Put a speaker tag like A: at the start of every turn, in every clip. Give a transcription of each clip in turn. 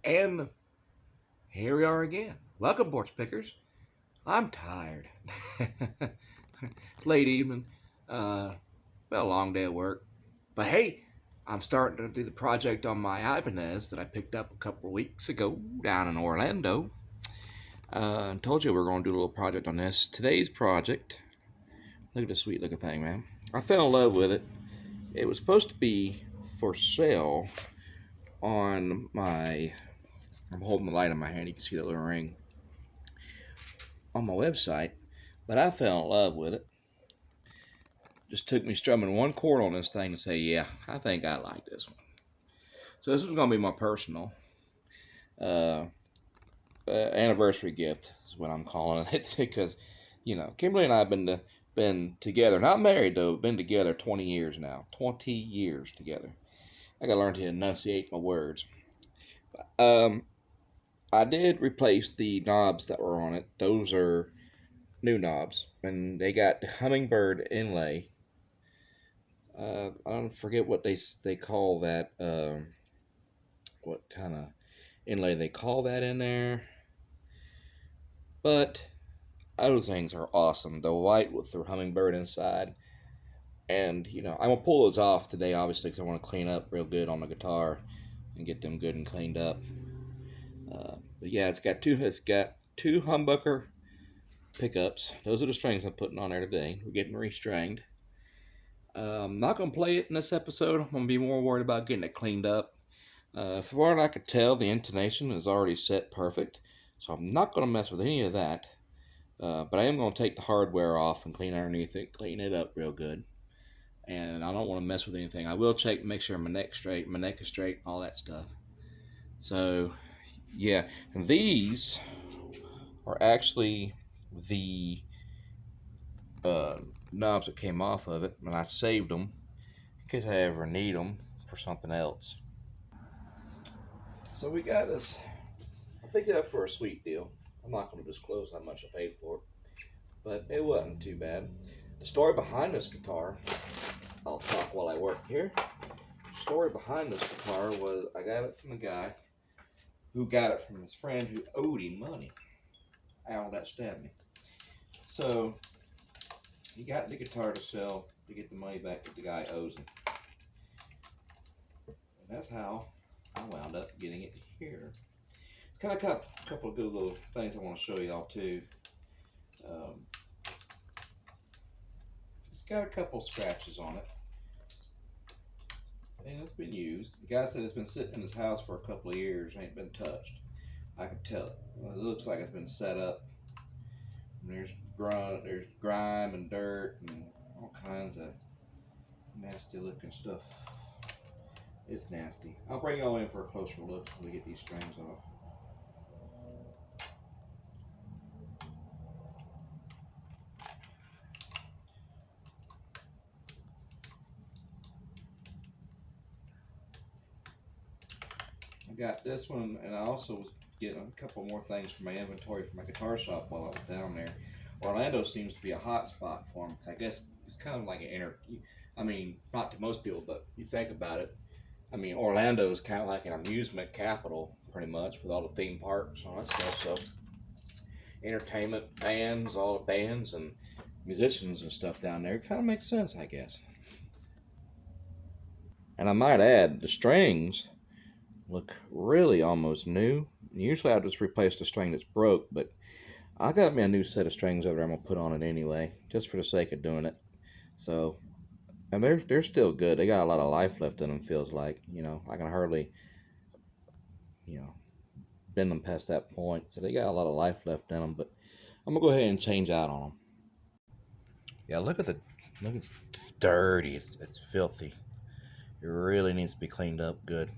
A: And here we are again. Welcome, porch pickers. I'm tired. It's late evening. Been a long day at work. But hey, I'm starting to do the project on my Ibanez that I picked up a couple of weeks ago down in Orlando. I told you we were going to do a little project on this. Today's project, look at this sweet looking thing, man. I fell in love with it. It was supposed to be for sale on my, I'm holding the light in my hand, you can see that little ring, on my website, but I fell in love with it. Just took me strumming one chord on this thing to say, yeah, I think I like this one. So this was going to be my personal anniversary gift is what I'm calling it, because, you know, Kimberly and I have been together, not married though, been together 20 years now. 20 years together. I got to learn to enunciate my words. I did replace the knobs that were on it. Those are new knobs, and they got hummingbird inlay. I don't forget what they call that. What kind of inlay they call that in there? But those things are awesome. The white with the hummingbird inside, and you know I'm gonna pull those off today, obviously, because I want to clean up real good on the guitar and get them good and cleaned up. But yeah, it's got two humbucker pickups. Those are the strings I'm putting on there today. We're getting restringed. I'm not going to play it in this episode. I'm going to be more worried about getting it cleaned up. From what I could tell, the intonation is already set perfect, so I'm not going to mess with any of that. But I am going to take the hardware off and clean underneath it, clean it up real good. And I don't want to mess with anything. I will check, make sure my neck is straight, all that stuff. So, yeah, and these are actually the knobs that came off of it, and I saved them in case I ever need them for something else. So we got this. I picked it up for a sweet deal. I'm not going to disclose how much I paid for it, but it wasn't too bad. The story behind this guitar, I'll talk while I work here. The story behind this guitar was I got it from a guy who got it from his friend who owed him money. Al, that stabbed me. So he got the guitar to sell to get the money back that the guy owes him. And that's how I wound up getting it here. It's kind of got a couple of good little things I want to show y'all too. It's got a couple scratches on it. And it's been used. The guy said it's been sitting in his house for a couple of years, ain't been touched. I can tell it. Well, it looks like it's been set up. And there's grime and dirt and all kinds of nasty looking stuff. It's nasty. I'll bring y'all in for a closer look when we get these strings off. I got this one, and I also was getting a couple more things from my inventory from my guitar shop while I was down there. Orlando seems to be a hot spot for them. I guess it's kind of like I mean, not to most people, but you think about it. I mean, Orlando is kind of like an amusement capital, pretty much, with all the theme parks and all that stuff. So, entertainment bands, all the bands and musicians and stuff down there, it kind of makes sense, I guess. And I might add, the strings look really almost new. Usually I just replace the string that's broke, but I got me a new set of strings over there I'm going to put on it anyway, just for the sake of doing it. So, and they're still good. They got a lot of life left in them, feels like. You know, I can hardly, you know, bend them past that point. So they got a lot of life left in them, but I'm going to go ahead and change out on them. Yeah, look, it's dirty. It's filthy. It really needs to be cleaned up good.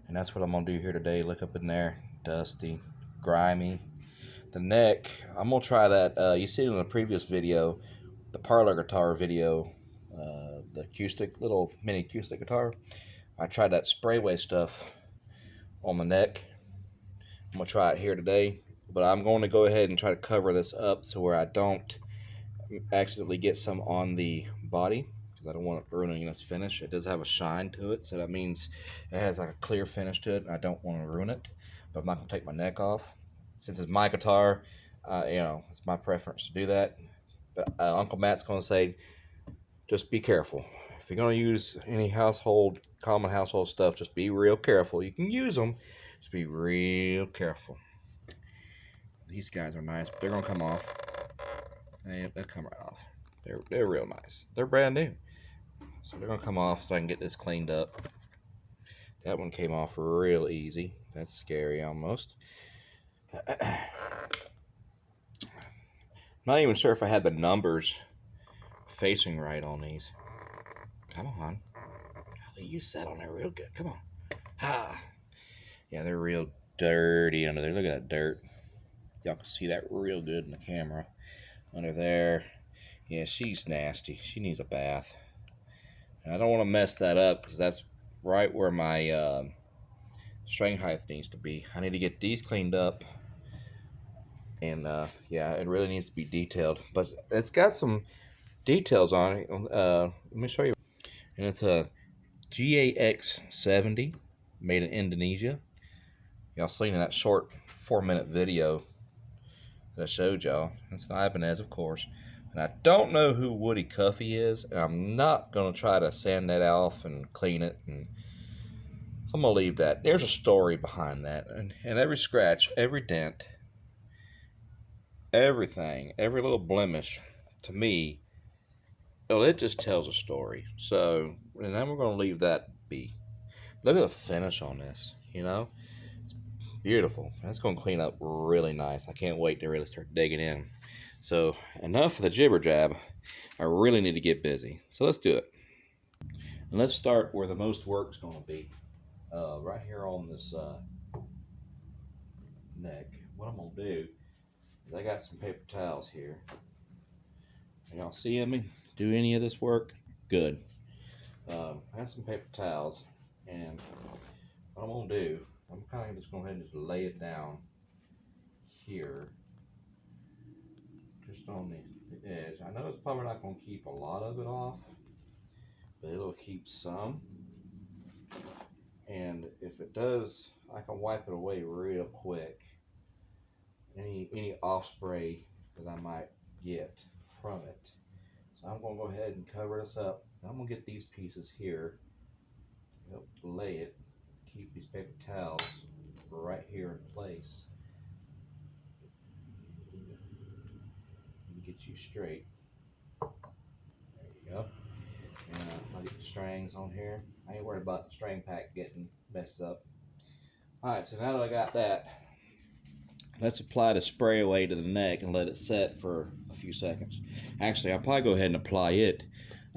A: And that's what I'm going to do here today. Look up in there. Dusty, grimy. The neck, I'm going to try that. You see it in the previous video, the parlor guitar video, the little mini acoustic guitar. I tried that sprayway stuff on the neck. I'm going to try it here today. But I'm going to go ahead and try to cover this up so where I don't accidentally get some on the body. because I don't want it ruining its finish. It does have a shine to it, so that means it has like a clear finish to it, and I don't want to ruin it. But I'm not going to take my neck off. Since it's my guitar, it's my preference to do that. But Uncle Matt's going to say, just be careful. If you're going to use any common household stuff, just be real careful. You can use them, just be real careful. These guys are nice, but they're going to come off. They'll come right off. They're real nice. They're brand new. So they're going to come off so I can get this cleaned up. That one came off real easy. That's scary almost. Not even sure if I had the numbers facing right on these. Come on. You sat on there real good. Come on. Ah. Yeah, they're real dirty under there. Look at that dirt. Y'all can see that real good in the camera. Under there. Yeah, she's nasty. She needs a bath. And I don't want to mess that up because that's right where my string height needs to be. I need to get these cleaned up. And yeah, it really needs to be detailed. But it's got some details on it. Let me show you. And it's a GAX 70 made in Indonesia. Y'all seen in that short 4-minute video that I showed y'all. It's an Ibanez, of course. And I don't know who Woody Cuffy is. And I'm not going to try to sand that off and clean it. And so I'm going to leave that. There's a story behind that. And every scratch, every dent, everything, every little blemish, to me, well, it just tells a story. So, and then we're going to leave that be. Look at the finish on this, It's beautiful. That's going to clean up really nice. I can't wait to really start digging in. So, enough of the jibber jab. I really need to get busy. So, let's do it. And let's start where the most work's going to be. Right here on this neck. What I'm going to do is I got some paper towels here. Y'all seeing me do any of this work? Good. I have some paper towels, and what I'm going to do, I'm kind of just going to go ahead and just lay it down here, just on the edge. I know it's probably not going to keep a lot of it off, but it'll keep some. And if it does, I can wipe it away real quick. Any off spray that I might get from it. So I'm going to go ahead and cover this up. I'm going to get these pieces here, help lay it, keep these paper towels right here in place. Get you straight. There you go. And I'll get the strings on here. I ain't worried about the string pack getting messed up. Alright, so now that I got that, let's apply the spray away to the neck and let it set for a few seconds. Actually, I'll probably go ahead and apply it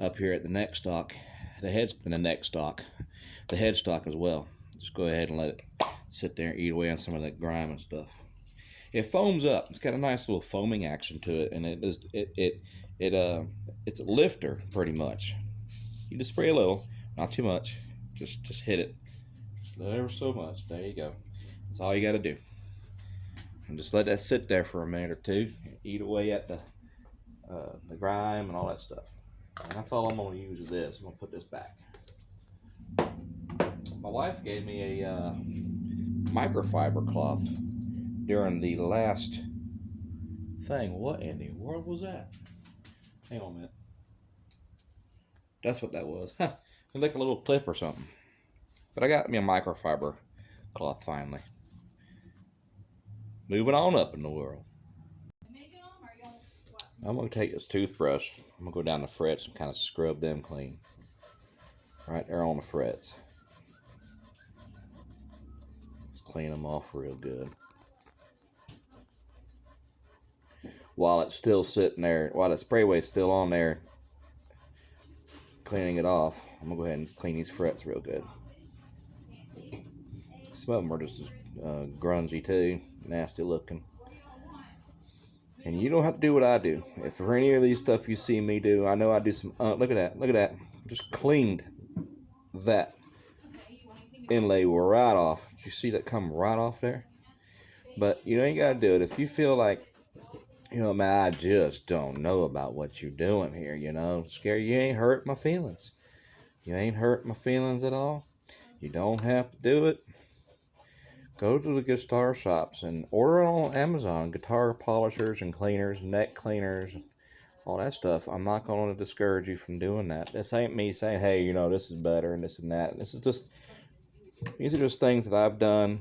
A: up here at the neck stock, the headstock as well. Just go ahead and let it sit there and eat away on some of that grime and stuff. It foams up. It's got a nice little foaming action to it, and it's a lifter pretty much. You just spray a little, not too much. Just hit it ever so much. There you go. That's all you got to do. And just let that sit there for a minute or two. Eat away at the grime and all that stuff. And that's all I'm going to use with this. I'm going to put this back. My wife gave me a microfiber cloth during the last thing. What in the world was that? Hang on a minute. That's what that was. Huh. It's like a little clip or something. But I got me a microfiber cloth finally. Moving on up in the world. I'm going to take this toothbrush. I'm going to go down the frets and kind of scrub them clean. Right there on the frets. Let's clean them off real good. While it's still sitting there, while the spray weight's still on there, cleaning it off, I'm going to go ahead and clean these frets real good. Some of them are just as grungy too, nasty looking. And you don't have to do what I do. If for any of these stuff you see me do, I know I do some, look at that, just cleaned that inlay right off. Did you see that come right off there? But you ain't got to do it. If you feel like You know, man, I just don't know about what you're doing here, you know. Scary, you ain't hurt my feelings. You ain't hurt my feelings at all. You don't have to do it. Go to the guitar shops and order it on Amazon. Guitar polishers and cleaners, neck cleaners, all that stuff. I'm not going to discourage you from doing that. This ain't me saying, hey, you know, this is better and this and that. These are just things that I've done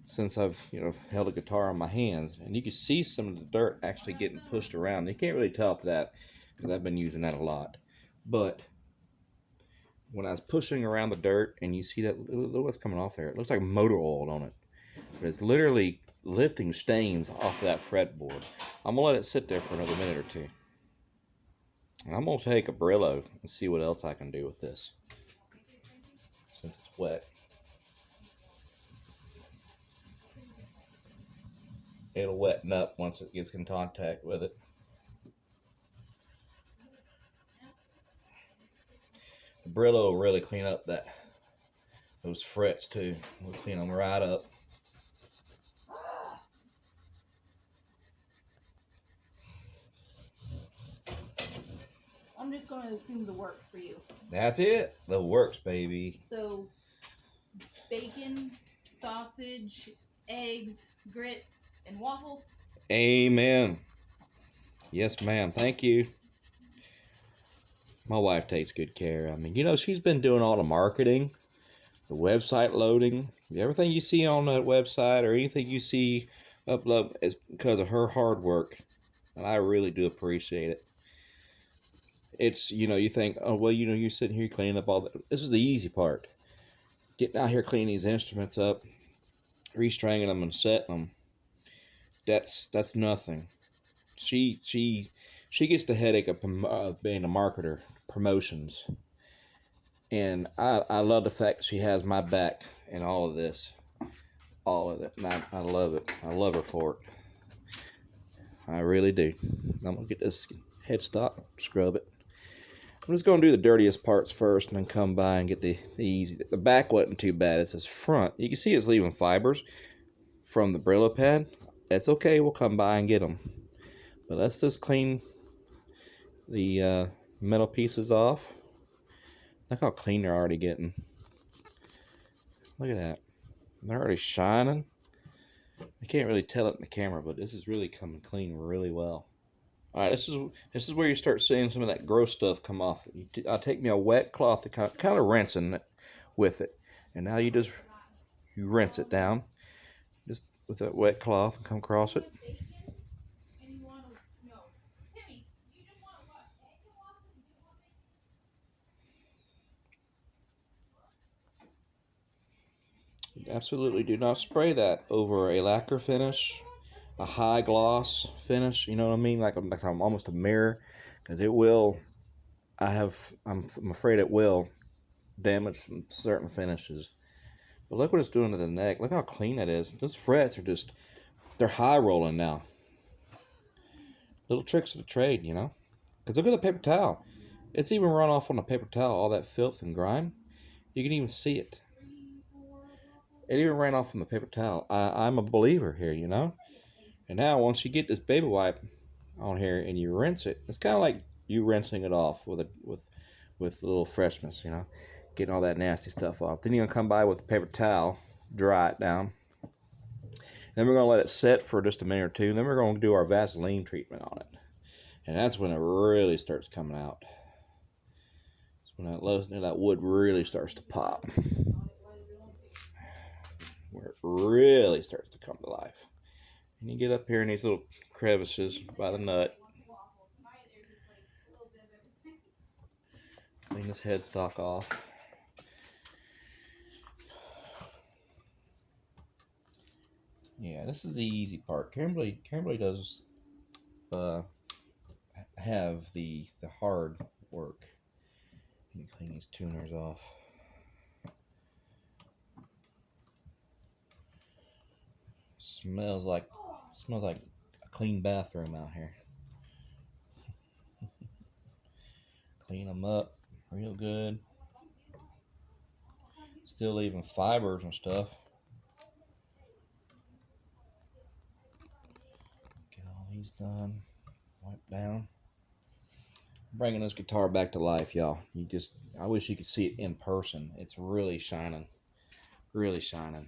A: since I've, you know, held a guitar in my hands. And you can see some of the dirt actually getting pushed around. You can't really tell for that because I've been using that a lot. But when I was pushing around the dirt and you see that, look what's coming off there. It looks like motor oil on it. But it's literally lifting stains off of that fretboard. I'm going to let it sit there for another minute or two. And I'm going to take a Brillo and see what else I can do with this, since it's wet. It'll wetten up once it gets in contact with it. The Brillo will really clean up those frets too. We'll clean them right up.
B: I'm just going to assume the works for you.
A: That's it. The works, baby.
B: So, bacon, sausage, eggs, grits, and waffles.
A: Amen. Yes, ma'am. Thank you. My wife takes good care. I mean, you know, she's been doing all the marketing, the website loading. Everything you see on that website or anything you see upload is because of her hard work. And I really do appreciate it. It's, you know, you think, oh, well, you know, you're sitting here cleaning up all that. This is the easy part. Getting out here cleaning these instruments up, restringing them and setting them. That's nothing. She gets the headache of being a marketer, promotions. And I love the fact that she has my back in all of this. All of it. And I love it. I love her for it. I really do. I'm going to get this headstock, scrub it. I'm just going to do the dirtiest parts first and then come by and get the easy. The back wasn't too bad. It's this front. You can see it's leaving fibers from the Brillo pad. That's okay. We'll come by and get them. But let's just clean the metal pieces off. Look how clean they're already getting. Look at that. They're already shining. I can't really tell it in the camera, but this is really coming clean really well. All right, this is where you start seeing some of that gross stuff come off. I take me a wet cloth to kind of rinsing it with it, and now you rinse it down just with that wet cloth and come across it. You absolutely do not spray that over a lacquer finish, a high gloss finish. You know what I mean? Like I'm almost a mirror, because it will. I'm afraid it will damage certain finishes. But look what it's doing to the neck. Look how clean that is. Those frets are they're high rolling now. Little tricks of the trade, you know. Because look at the paper towel. It's even run off on the paper towel, all that filth and grime. You can even see it. It even ran off on the paper towel. I'm a believer here, you know. And now once you get this baby wipe on here and you rinse it, it's kind of like you rinsing it off with a little freshness, you know, getting all that nasty stuff off. Then you're gonna come by with a paper towel, dry it down. Then we're gonna let it set for just a minute or two. And then we're gonna do our Vaseline treatment on it, and that's when it really starts coming out. It's when that wood really starts to pop, where it really starts to come to life. And you get up here in these little crevices by the nut. Clean this headstock off. Yeah, this is the easy part. Kimberly does have the hard work. You clean these tuners off. Smells like a clean bathroom out here. Clean them up real good. Still leaving fibers and stuff. Get He's done. Wipe down. Bringing this guitar back to life, y'all. I wish you could see it in person. It's really shining. Really shining.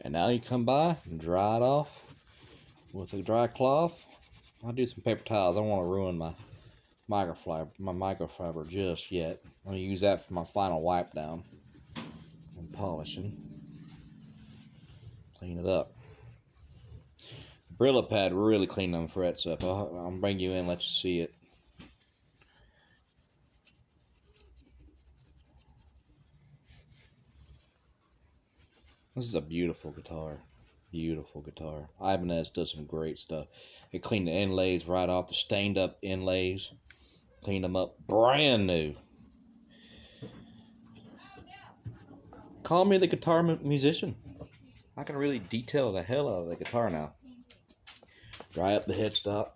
A: And now you come by and dry it off with a dry cloth. I'll do some paper towels. I don't want to ruin my microfiber just yet. I'm going to use that for my final wipe down and polishing. Clean it up. Brillo pad really cleaned them frets up. I'll bring you in and let you see it. This is a beautiful guitar. Beautiful guitar. Ibanez does some great stuff. It cleaned the inlays right off, the stained up inlays. Cleaned them up brand new. Call me the guitar musician. I can really detail the hell out of the guitar now. Dry up the headstock.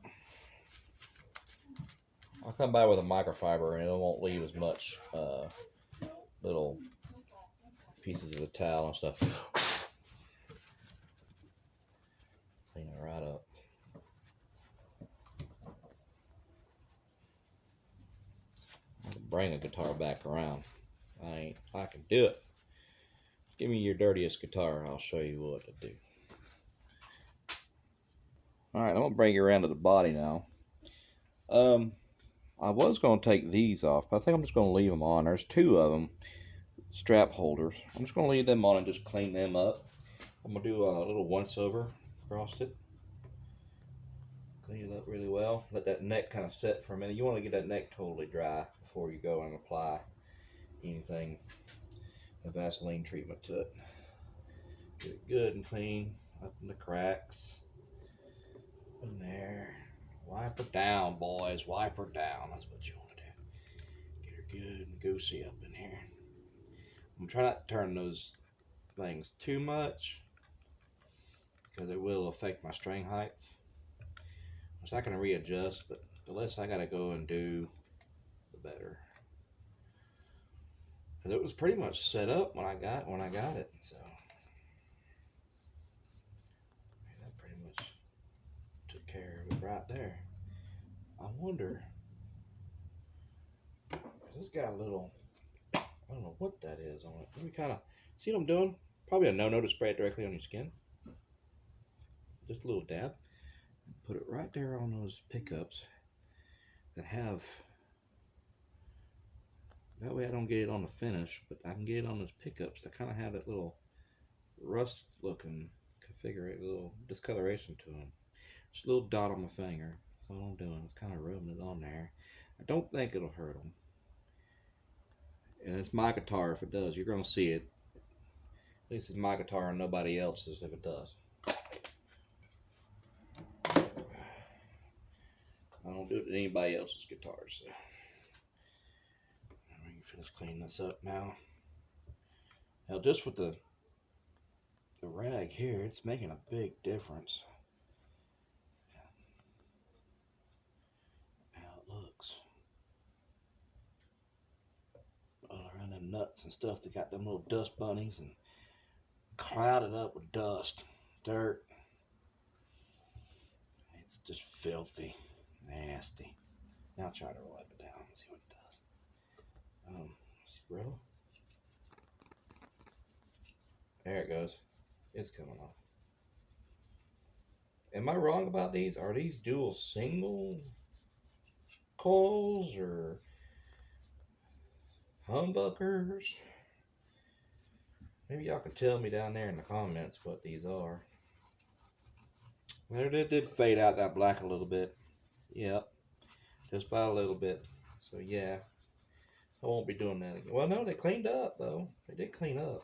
A: I'll come by with a microfiber and it won't leave as much little pieces of the towel and stuff. Clean it right up. I can bring a guitar back around. I can do it. Give me your dirtiest guitar, I'll show you what to do. Alright, I'm going to bring you around to the body now. I was going to take these off, but I think I'm just going to leave them on. There's two of them, strap holders. I'm just going to leave them on and just clean them up. I'm going to do a little once over across it. Clean it up really well. Let that neck kind of set for a minute. You want to get that neck totally dry before you go and apply anything, a Vaseline treatment to it. Get it good and clean up in the cracks. In there. Wipe her down, boys. Wipe her down. That's what you want to do. Get her good and goosey up in here. I'm trying not to turn those things too much because it will affect my string height. So I can readjust, but the less I gotta go and do, the better. Because it was pretty much set up when I got it, so that pretty much took care of it right there. I wonder, this got a little, I don't know what that is on it. Let me kind of see what I'm doing. Probably a no-no to spray it directly on your skin. Just a little dab. Put it right there on those pickups that have, that way I don't get it on the finish, but I can get it on those pickups that kind of have that little rust looking configuration, little discoloration to them. Just a little dot on my finger. That's all I'm doing. It's kind of rubbing it on there. I don't think it'll hurt them. And it's my guitar. If it does, you're going to see it. At least it's my guitar and nobody else's if it does. I don't do it to anybody else's guitars. So. We can finish cleaning this up now. Now, just with the rag here, it's making a big difference. How it looks. All around them nuts and stuff, they got them little dust bunnies and clouded up with dust, dirt. It's just filthy, nasty. Now I'll try to wipe it down and see what it does. See, brittle. There it goes. It's coming off. Am I wrong about these? Are these dual single coils or humbuckers? Maybe y'all can tell me down there in the comments what these are. Well, it did fade out that black a little bit. Yep. Just by a little bit. So yeah. I won't be doing that again. Well, no, they cleaned up though. They did clean up.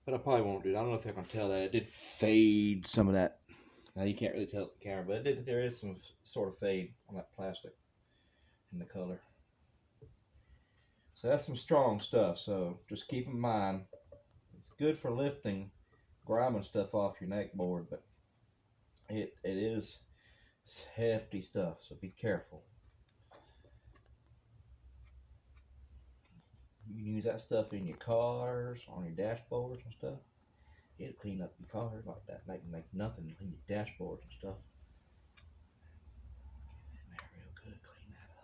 A: But I probably won't do that. I don't know if I can tell that. It did fade some of that. Now you can't really tell the camera, but there is some sort of fade on that plastic in the color. So that's some strong stuff. So just keep in mind, it's good for lifting, grinding stuff off your neck board, but it is hefty stuff. So be careful. You can use that stuff in your cars, on your dashboards and stuff. You had to clean up your car like that, make nothing, clean your dashboard and stuff. Get in there real good, clean that up.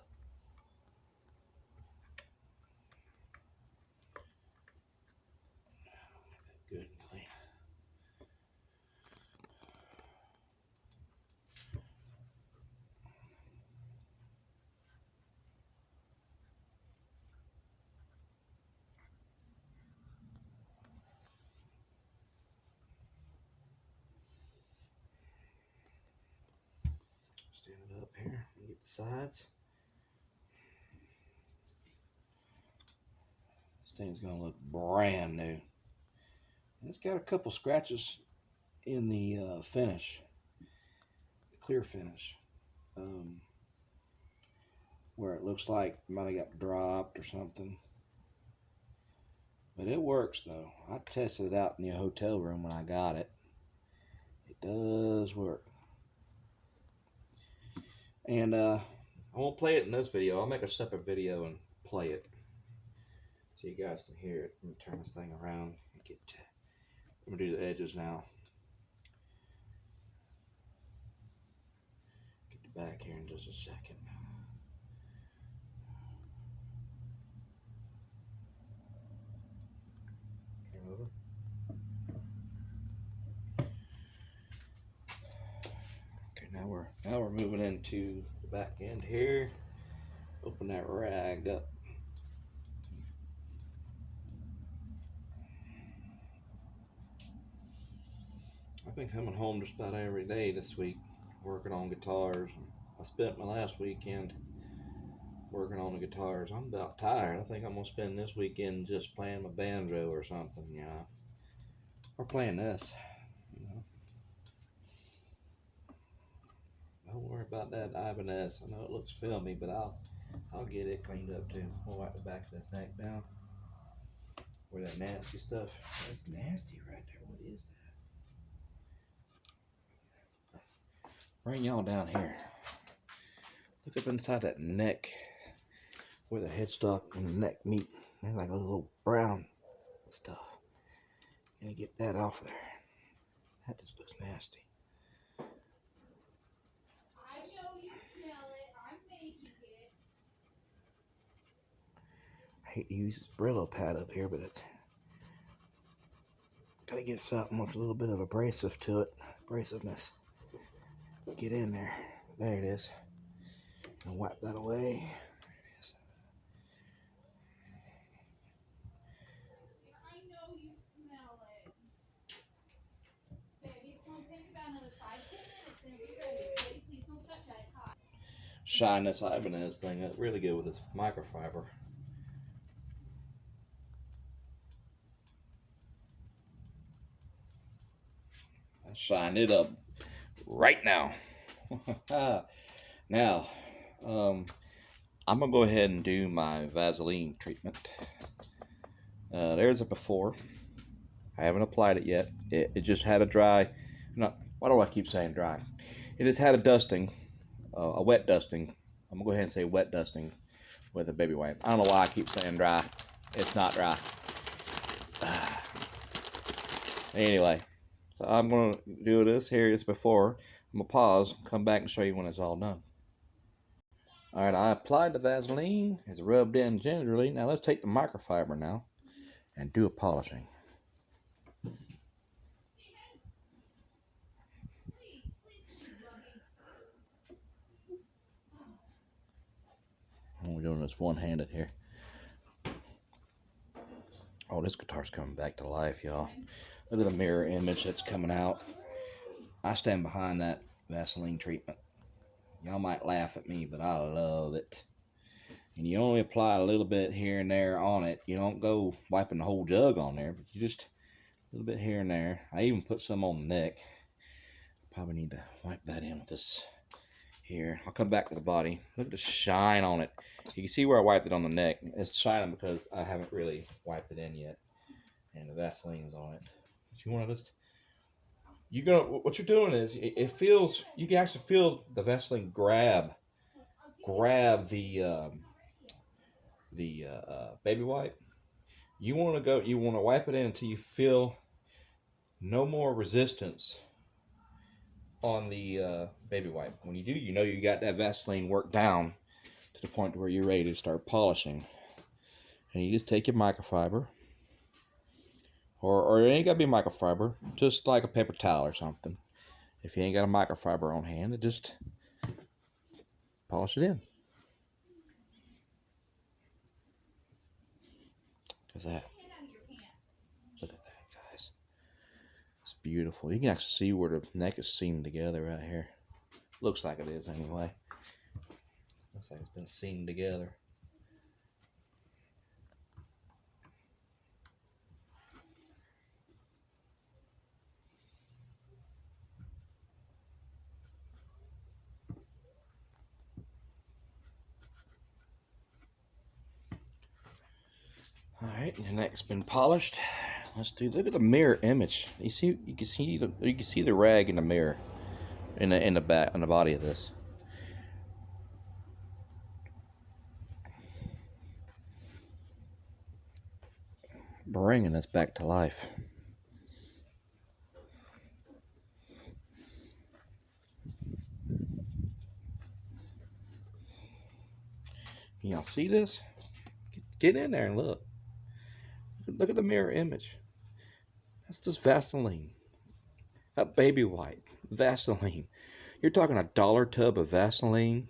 A: Good and clean. Stand it up here and get the sides. This thing's gonna look brand new. And it's got a couple scratches in the finish, the clear finish, where it looks like it might have got dropped or something. But it works though. I tested it out in the hotel room when I got it. It does work. And I won't play it in this video. I'll make a separate video and play it so you guys can hear it. Let me turn this thing around and I'm gonna do the edges now. Get the back here in just a second. Turn over. Okay, now we're moving into the back end here. Open that rag up. I've been coming home just about every day this week working on guitars. I spent my last weekend working on the guitars. I'm about tired. I think I'm gonna spend this weekend just playing my banjo or something, you know. Or playing this, you know. Don't worry about that Ibanez. I know it looks filmy, but I'll get it cleaned up too. I'll wipe the back of this neck down. Where that nasty stuff. That's nasty right there. What is that? Bring y'all down here. Look up inside that neck where the headstock and the neck meet. There's like a little brown stuff. Gotta get that off of there. That just looks nasty.
B: I know you smell it. I'm making it.
A: I hate to use this Brillo pad up here, but it's gotta get something with a little bit of abrasive to it. Abrasiveness. Get in there. There it is. And wipe that away. There it is.
B: I know you smell it. Baby, it's going to take about another 5-10 minutes and it'll be ready. Baby, please don't touch that. It's hot.
A: Shine this Ibanez thing up really good with this microfiber. I shine it up right now. Now, I'm gonna go ahead and do my Vaseline treatment. There's a before. I haven't applied it yet. It just had a dry. Why do I keep saying dry? It has had a dusting, a wet dusting. I'm gonna go ahead and say wet dusting with a baby wipe. I don't know why I keep saying dry. It's not dry. Anyway, so I'm gonna do this. Here it's before. I'm gonna pause, come back and show you when it's all done. Alright, I applied the Vaseline. It's rubbed in gingerly. Now let's take the microfiber now and do a polishing. We're doing this one-handed here. Oh, this guitar's coming back to life, y'all. Look at the mirror image that's coming out. I stand behind that Vaseline treatment. Y'all might laugh at me, but I love it. And you only apply a little bit here and there on it. You don't go wiping the whole jug on there, but you just a little bit here and there. I even put some on the neck. Probably need to wipe that in with this here. I'll come back to the body. Look at the shine on it. You can see where I wiped it on the neck. It's shining because I haven't really wiped it in yet. And the Vaseline's on it. If you want to just, what you're doing is, it feels, you can actually feel the Vaseline grab the baby wipe. You want to wipe it in until you feel No more resistance on the baby wipe. When you do, you know you got that Vaseline worked down to the point where you're ready to start polishing. And you just take your microfiber, or it ain't gotta be microfiber, just like a paper towel or something. If you ain't got a microfiber on hand, it just polish it in. Look at that. Look at that, guys. It's beautiful. You can actually see where the neck is seamed together right here. Looks like it is anyway. Looks like it's been seamed together. All right, the neck's been polished. Look at the mirror image. You can see the rag in the mirror, in the back, on the body of this. Bringing us back to life. Can y'all see this? Get in there and look. Look at the mirror image. That's just Vaseline. A baby wipe. Vaseline. You're talking a dollar tub of Vaseline,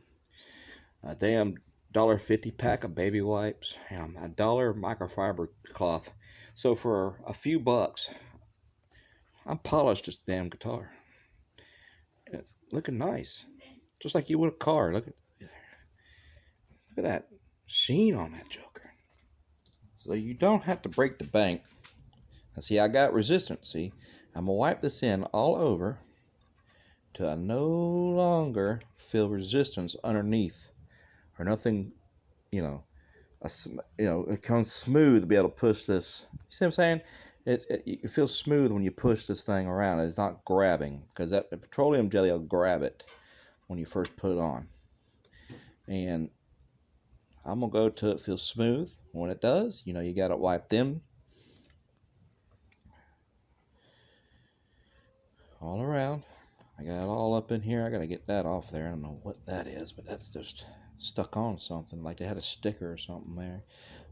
A: a damn $1.50 pack of baby wipes, and a dollar microfiber cloth. So for a few bucks, I polished this damn guitar. And it's looking nice. Just like you would a car. Look at that sheen on that joker. So you don't have to break the bank. And see, I got resistance. See, I'm going to wipe this in all over till I no longer feel resistance underneath. Or nothing, you know, it comes smooth to be able to push this. You see what I'm saying? It feels smooth when you push this thing around. It's not grabbing, because that the petroleum jelly will grab it when you first put it on. And I'm going to go till it feels smooth. When it does, you got to wipe them all around. I got it all up in here. I got to get that off there. I don't know what that is, but that's just stuck on something. Like they had a sticker or something there.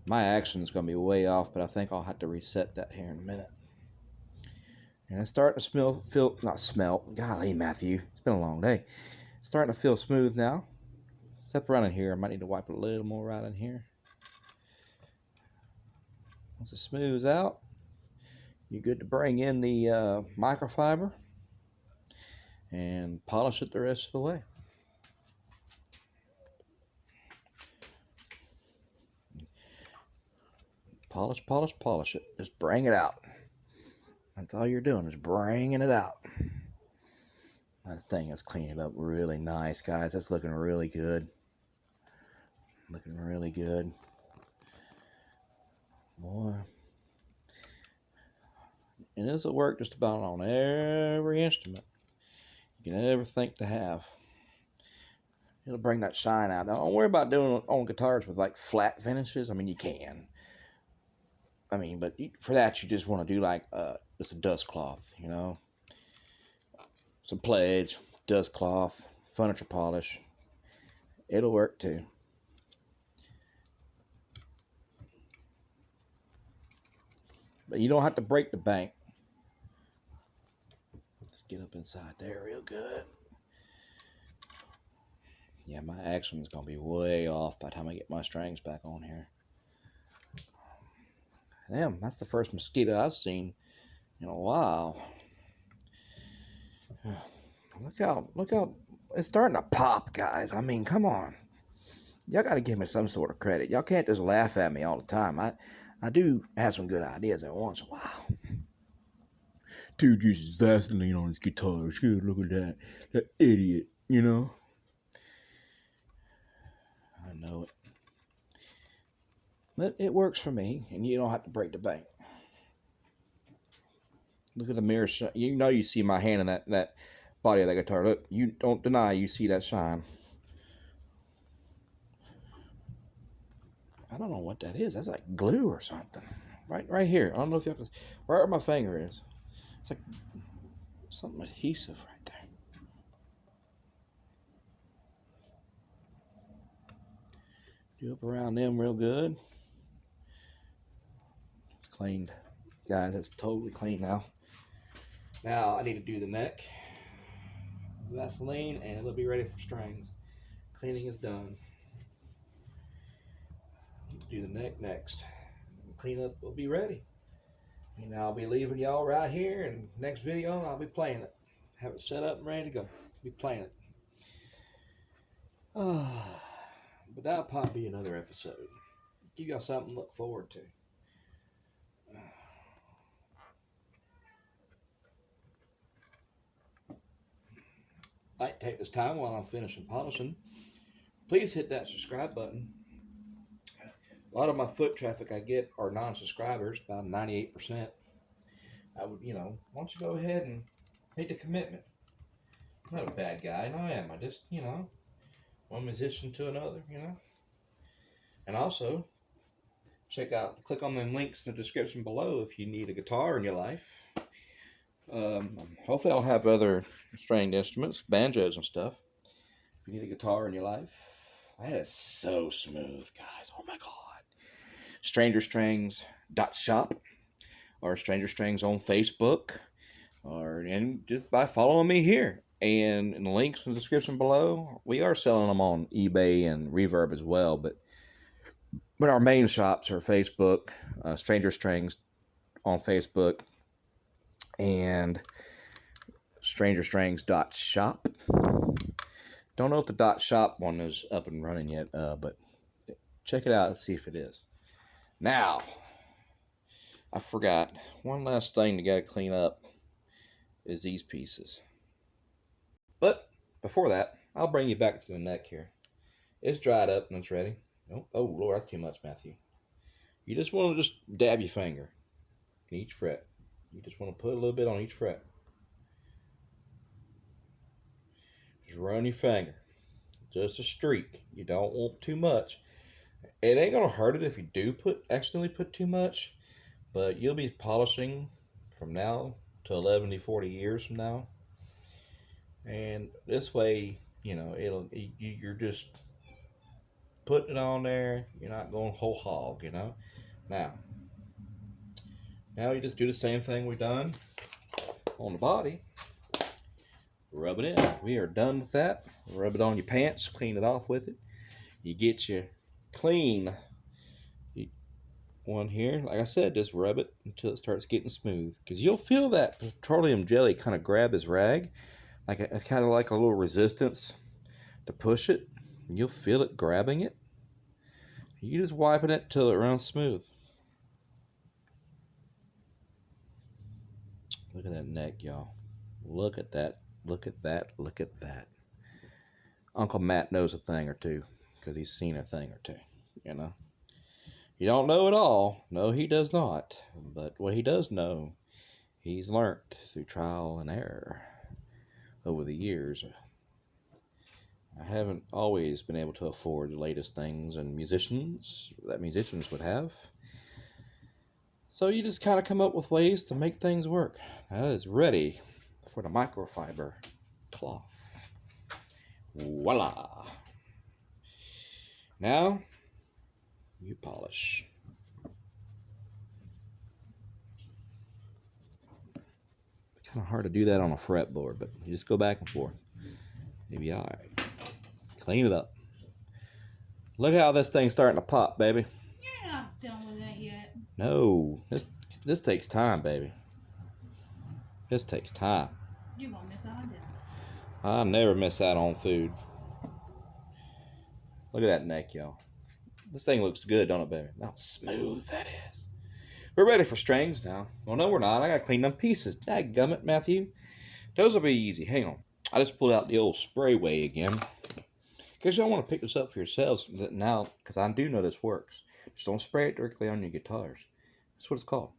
A: My action is going to be way off, but I think I'll have to reset that here in a minute. And it's starting to not smell. Golly, Matthew. It's been a long day. It's starting to feel smooth now. Except right in here. I might need to wipe a little more right in here. Once it smooths out, you're good to bring in the microfiber and polish it the rest of the way. Polish, polish, polish it. Just bring it out. That's all you're doing, is bringing it out. That thing is cleaning up really nice, guys. That's looking really good. Looking really good. Boy. And this will work just about on every instrument you can ever think to have. It'll bring that shine out. Now, don't worry about doing it on guitars with like flat finishes. I mean, you can. But for that, you just want to do like just a dust cloth, some pledge, dust cloth, furniture polish. It'll work too. But you don't have to break the bank. Let's get up inside there real good. Yeah, my action is going to be way off by the time I get my strings back on here. Damn, that's the first mosquito I've seen in a while. Look how it's starting to pop, guys. I mean, come on. Y'all got to give me some sort of credit. Y'all can't just laugh at me all the time. I do have some good ideas every once in a while. Dude uses Vaseline on his guitar. Shit, look at that. That idiot, I know it. But it works for me, and you don't have to break the bank. Look at the mirror. You see my hand in that body of that guitar. Look, you don't deny you see that shine. I don't know what that is. That's like glue or something. Right here. I don't know if y'all can. Right where my finger is. It's like something adhesive right there. Do up around them real good. It's cleaned. Guys, it's totally clean now. Now I need to do the neck. Vaseline, and it'll be ready for strings. Cleaning is done. Do the neck next. Cleanup will be ready. And I'll be leaving y'all right here, and next video I'll be playing it. Have it set up and ready to go. Be playing it. But that'll probably be another episode. Give y'all something to look forward to. I'd like to take this time while I'm finishing polishing. Please hit that subscribe button. A lot of my foot traffic I get are non-subscribers, about 98%. I would, why don't you go ahead and make the commitment. I'm not a bad guy, no I am. I just, one musician to another, And also, click on the links in the description below if you need a guitar in your life. Hopefully I'll have other stringed instruments, banjos and stuff. If you need a guitar in your life. That is so smooth, guys. Oh my God. StrangerStrings.shop or Stranger Strings on Facebook, and just by following me here. And in the links in the description below, we are selling them on eBay and Reverb as well, but our main shops are Facebook, Stranger Strings on Facebook, and StrangerStrings.shop. Don't know if the .shop one is up and running yet, but check it out and see if it is. Now, I forgot one last thing to gotta clean up is these pieces. But before that, I'll bring you back to the neck here. It's dried up and it's ready. Oh Lord, that's too much, Matthew. You just want to just dab your finger in each fret. You just want to put a little bit on each fret. Just run your finger. Just a streak. You don't want too much. It ain't gonna hurt it if you do accidentally put too much, but you'll be polishing from now to 11 to 40 years from now, and this way, you're just putting it on there. You're not going whole hog, Now you just do the same thing we've done on the body. Rub it in. We are done with that. Rub it on your pants. Clean it off with it. You get your clean one here. Like I said, just rub it until it starts getting smooth, because you'll feel that petroleum jelly kind of grab this rag, it's kind of like a little resistance to push it. You'll feel it grabbing it. You just wiping it till it runs smooth. Look at that neck, y'all. Look at that. Look at that. Look at that. Uncle Matt knows a thing or two, because he's seen a thing or two, You don't know it all. No, he does not. But what he does know, he's learned through trial and error over the years. I haven't always been able to afford the latest things and musicians would have. So you just kind of come up with ways to make things work. That is ready for the microfiber cloth. Voila! Now, you polish. It's kind of hard to do that on a fretboard, but you just go back and forth. You'll be all right. Clean it up. Look how this thing's starting to pop, baby.
B: You're not done with that yet.
A: No, this takes time, baby. This takes time.
B: You won't miss out on dinner.
A: I never miss out on food. Look at that neck, y'all. This thing looks good, don't it, baby? How smooth that is. We're ready for strings now. Well, no, we're not. I gotta clean them pieces. Dadgummit, Matthew. Those will be easy. Hang on. I just pulled out the old spray way again. Because y'all want to pick this up for yourselves now, because I do know this works. Just don't spray it directly on your guitars. That's what it's called.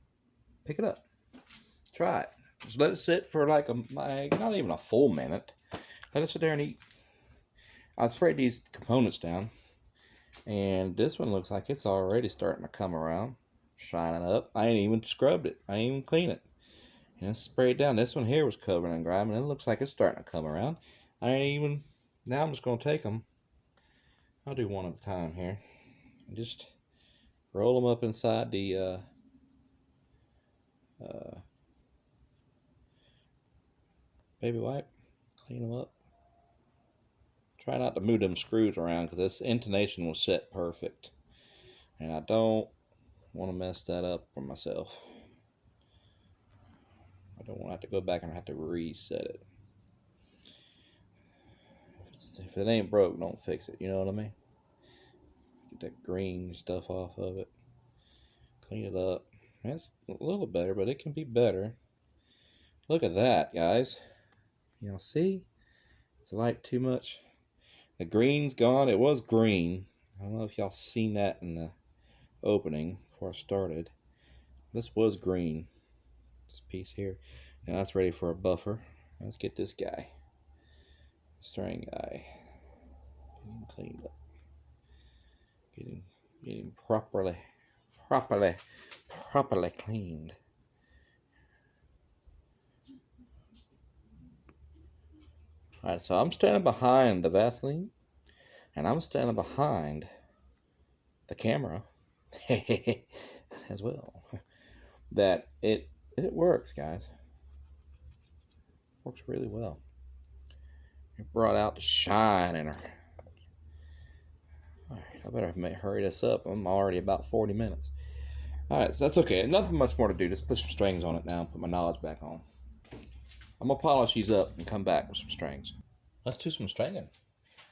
A: Pick it up. Try it. Just let it sit for not even a full minute. Let it sit there and eat. I sprayed these components down, and this one looks like it's already starting to come around, shining up. I ain't even scrubbed it. I ain't even cleaned it. And it's sprayed down. This one here was covered in grime, and it looks like it's starting to come around. I ain't even, now I'm just going to take them. I'll do one at a time here. Just roll them up inside the baby wipe. Clean them up. Try not to move them screws around because this intonation will set perfect. And I don't want to mess that up for myself. I don't want to have to go back and have to reset it. If it ain't broke, don't fix it. You know what I mean? Get that green stuff off of it. Clean it up. That's a little better, but it can be better. Look at that, guys. Y'all see? It's like too much. The green's gone. It was green. I don't know if y'all seen that in the opening before I started. This was green. This piece here. And that's ready for a buffer. Let's get this guy. String guy. Get him cleaned up. Get him properly cleaned. Alright, so I'm standing behind the Vaseline, and I'm standing behind the camera as well. That it works, guys. Works really well. It brought out the shine in her. Alright, I better hurry this up. I'm already about 40 minutes. Alright, so that's okay. Nothing much more to do. Just put some strings on it now and put my knowledge back on. I'm going to polish these up and come back with some strings. Let's do some stringing.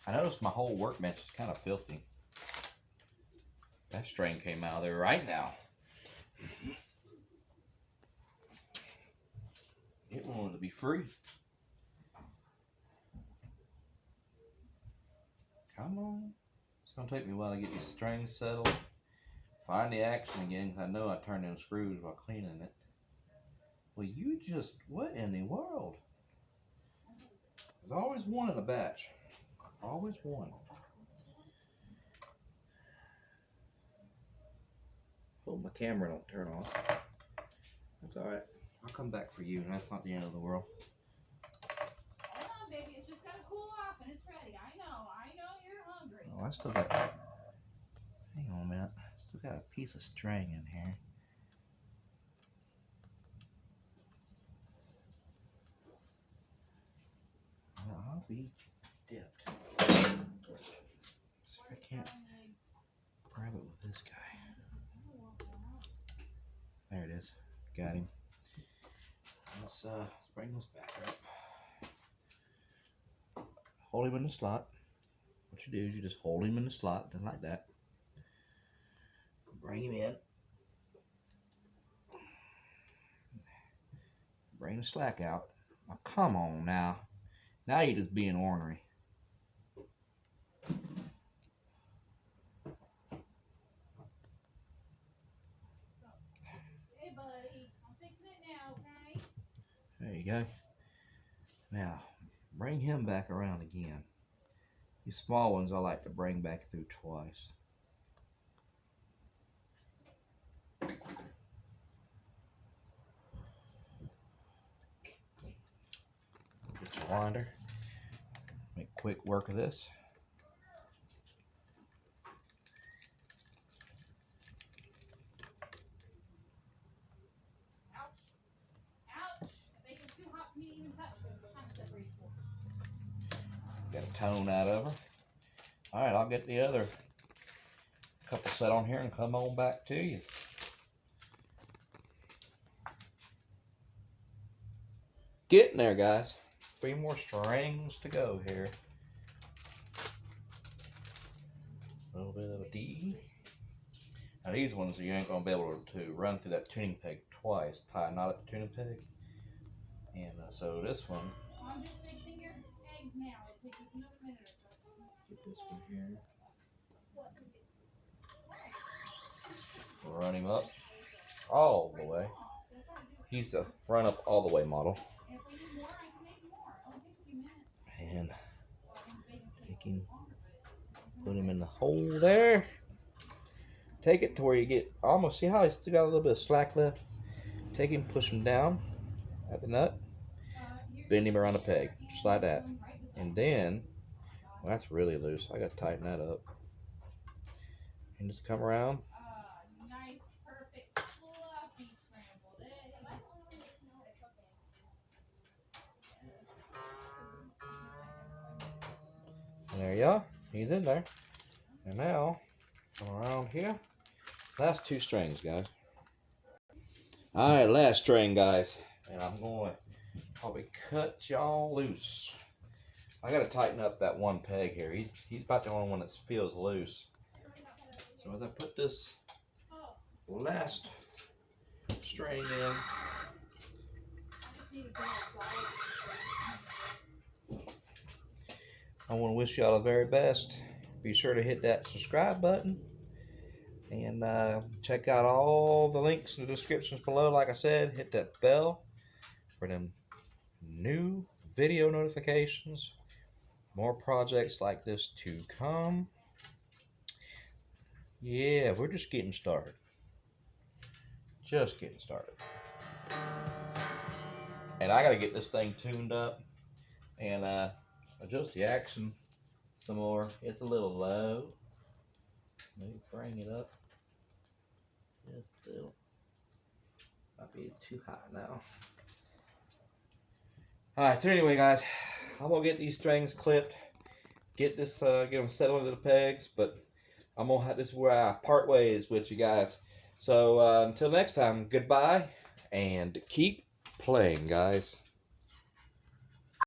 A: I noticed my whole workbench is kind of filthy. That string came out of there right now. It wanted to be free. Come on. It's going to take me a while to get these strings settled. Find the action again, because I know I turned in screws while cleaning it. Well, you just, what in the world? There's always one in a batch. Always one. Hope my camera don't turn off. That's alright. I'll come back for you, and that's not the end of the world.
B: Hold on, baby. It's just got to cool off and it's ready. I know you're hungry.
A: Oh, I still got, hang on a minute. Still got a piece of string in here. I'll be dipped. See if I can't grab it with this guy. There it is. Got him. Let's bring this back up. Hold him in the slot. What you do is you just hold him in the slot, just like that. Bring him in. Bring the slack out. Now, come on now. Now you're just being ornery.
B: Hey, buddy. I'm fixing it now, okay?
A: There you go. Now, bring him back around again. These small ones I like to bring back through twice. Get your winder. Make quick work of this.
B: Ouch. Ouch. That bacon's too hot for me to even touch. It's kind of separated for.
A: Get a tone out of her. Alright, I'll get the other couple set on here and come on back to you. Getting there, guys. 3 more strings to go here. A little bit of a D. Now these ones you ain't gonna be able to run through that tuning peg twice. Tie a knot at the tuning peg. And so this one.
B: I'm just fixing your eggs now. It takes just another minute or so.
A: Get this one here. Run him up all the way. He's the run up all the way model.
B: If we need more, I can make more. It'll take a few minutes.
A: And take him, put him in the hole there. Take it to where you get almost, see how he's still got a little bit of slack left? Take him, push him down. at the nut, bend him around the peg, just like that. And then, well, that's really loose. I gotta tighten that up. And just come around.
B: Nice, perfect, fluffy scrambled eggs.
A: And there you are. He's in there. And now, come around here. Last two strings, guys. Alright, last string, guys. And I'm going to probably cut y'all loose. I got to tighten up that one peg here. He's about the only one that feels loose. So as I put this last string in, I want to wish y'all the very best. Be sure to hit that subscribe button. And check out all the links in the descriptions below. Like I said, hit that bell for them new video notifications. More projects like this to come. Yeah, we're just getting started. Just getting started. And I got to get this thing tuned up and adjust the action some more. It's a little low. Maybe bring it up just a little. Might be too high now. Alright, so anyway, guys, I'm gonna get these strings clipped, get them settled into the pegs, but I'm gonna have this is where I part ways with you guys. So until next time, goodbye and keep playing, guys.